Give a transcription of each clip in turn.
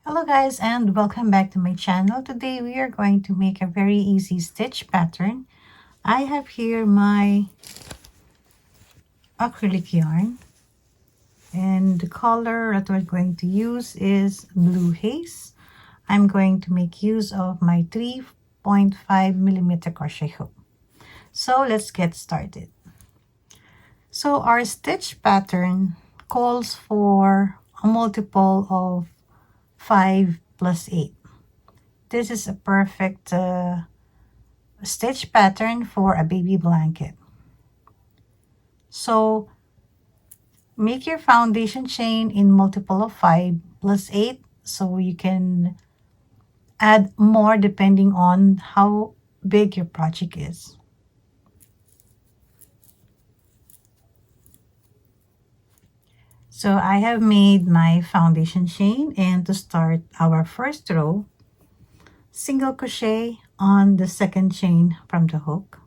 Hello guys and welcome back to my channel. Today we are going to make a very easy stitch pattern. I have here my acrylic yarn and the color that we're going to use is Blue Haze. I'm going to make use of my 3.5mm crochet hook. So let's get started. So our stitch pattern calls for a multiple of 5 plus 8. This is a perfect stitch pattern for a baby blanket. So make your foundation chain in multiple of 5 plus 8, so you can add more depending on how big your project is. So I have made my foundation chain, and to start our first row, single crochet on the second chain from the hook.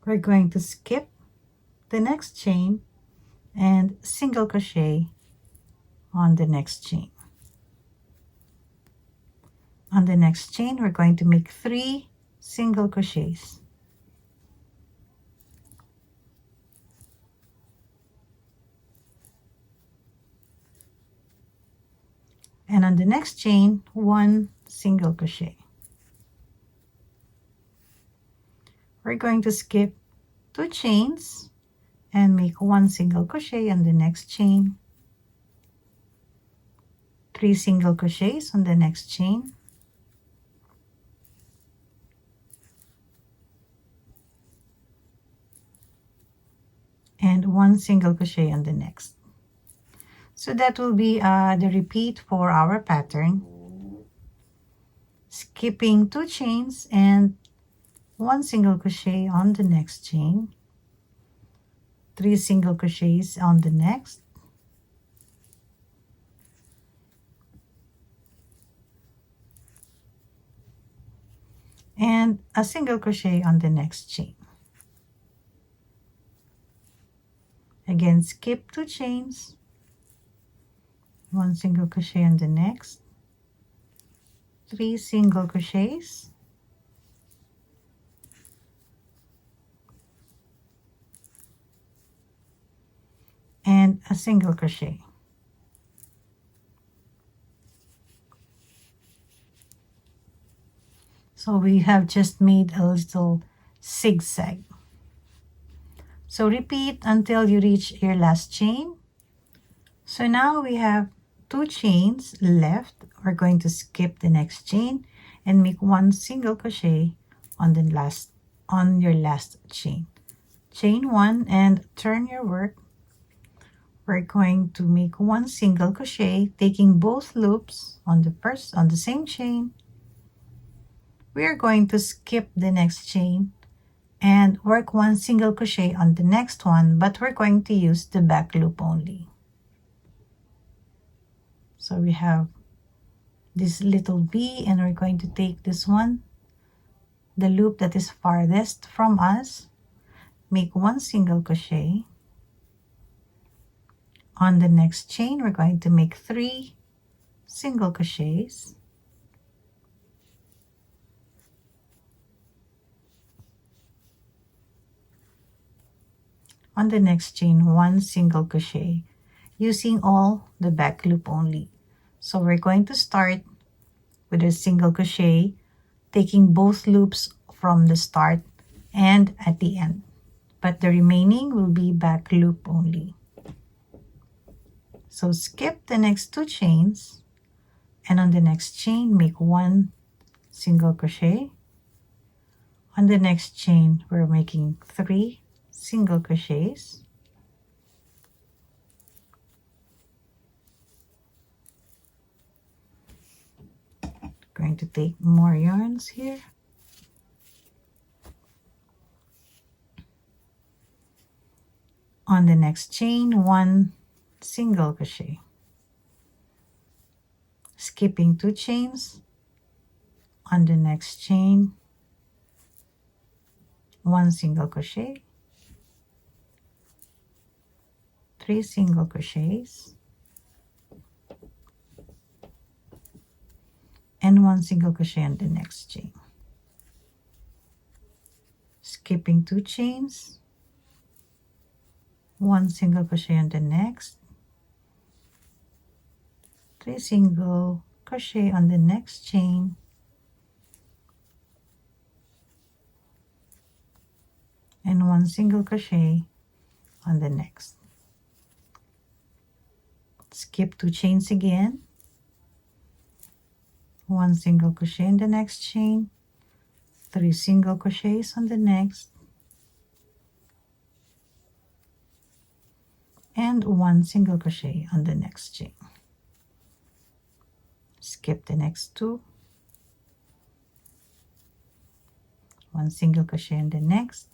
We're going to skip the next chain and single crochet on the next chain. On the next chain, we're going to make 3 single crochets. And on the next chain, 1 single crochet. We're going to skip 2 chains and make 1 single crochet on the next chain, 3 single crochets on the next chain, and 1 single crochet on the next. So that will be the repeat for our pattern, skipping 2 chains and 1 single crochet on the next chain, 3 single crochets on the next, and a single crochet on the next chain. Again, skip 2 chains, 1 single crochet on the next, 3 single crochets, and a single crochet. So we have just made a little zigzag. So repeat until you reach your last chain. So now we have 2 chains left. We're going to skip the next chain and make 1 single crochet on your last chain. Chain 1 and turn your work. We're going to make 1 single crochet, taking both loops on the same chain. We are going to skip the next chain and work 1 single crochet on the next one, but we're going to use the back loop only. So we have this little V, and we're going to take this one, the loop that is farthest from us, make 1 single crochet. On the next chain, we're going to make 3 single crochets. On the next chain, 1 single crochet, using all the back loop only. So we're going to start with a single crochet, taking both loops from the start and at the end, but the remaining will be back loop only. So skip the next 2 chains, and on the next chain make 1 single crochet. On the next chain, we're making 3 single crochets. Going to take more yarns here. On the next chain, 1 single crochet. Skipping 2 chains. On the next chain, 1 single crochet. 3 single crochets, and 1 single crochet on the next chain, skipping 2 chains, 1 single crochet on the next, 3 single crochet on the next chain, and 1 single crochet on the next. Skip 2 chains again, 1 single crochet in the next chain, 3 single crochets on the next, and 1 single crochet on the next chain. Skip the next 2, 1 single crochet in the next,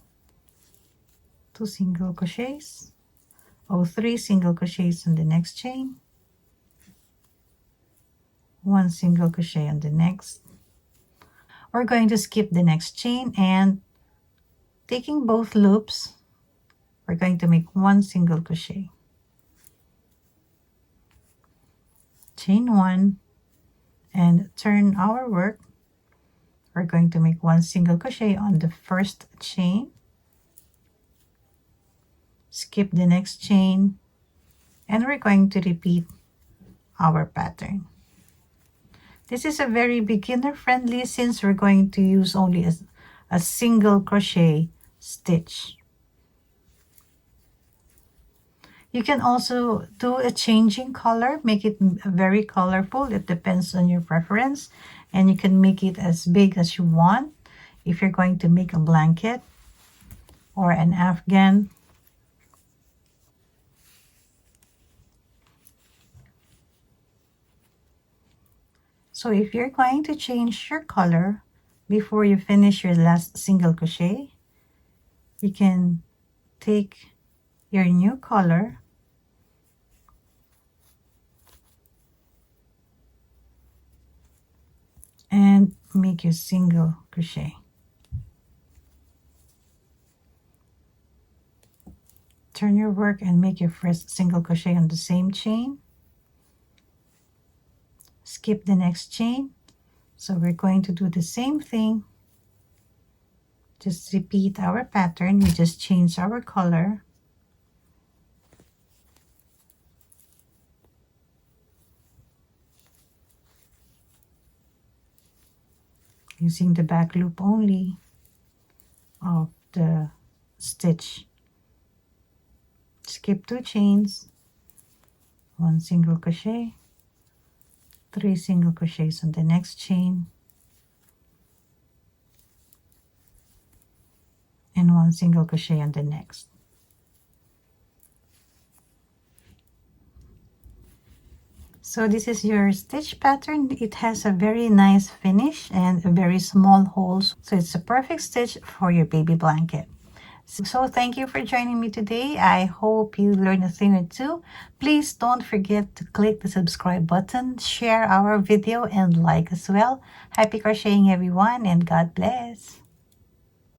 2 single crochets, or 3 single crochets on the next chain, 1 single crochet on the next. We're going to skip the next chain, and taking both loops, we're going to make 1 single crochet. Chain 1 and turn our work. We're going to make 1 single crochet on the first chain, skip the next chain, and we're going to repeat our pattern. This is a very beginner friendly since we're going to use only a single crochet stitch. You can also do a changing color, make it very colorful. It depends on your preference, and you can make it as big as you want if you're going to make a blanket or an afghan. So if you're going to change your color before you finish your last single crochet, you can take your new color and make your single crochet. Turn your work and make your first single crochet on the same chain. Skip the next chain. So we're going to do the same thing. Just repeat our pattern. We just change our color. Using the back loop only of the stitch. Skip 2 chains, 1 single crochet, 3 single crochets on the next chain, and 1 single crochet on the next. So this is your stitch pattern. It has a very nice finish and very small holes. So it's a perfect stitch for your baby blanket. So thank you for joining me today. I hope you learned a thing or two. Please don't forget to click the subscribe button, share our video, and like as well. Happy crocheting everyone, and God bless.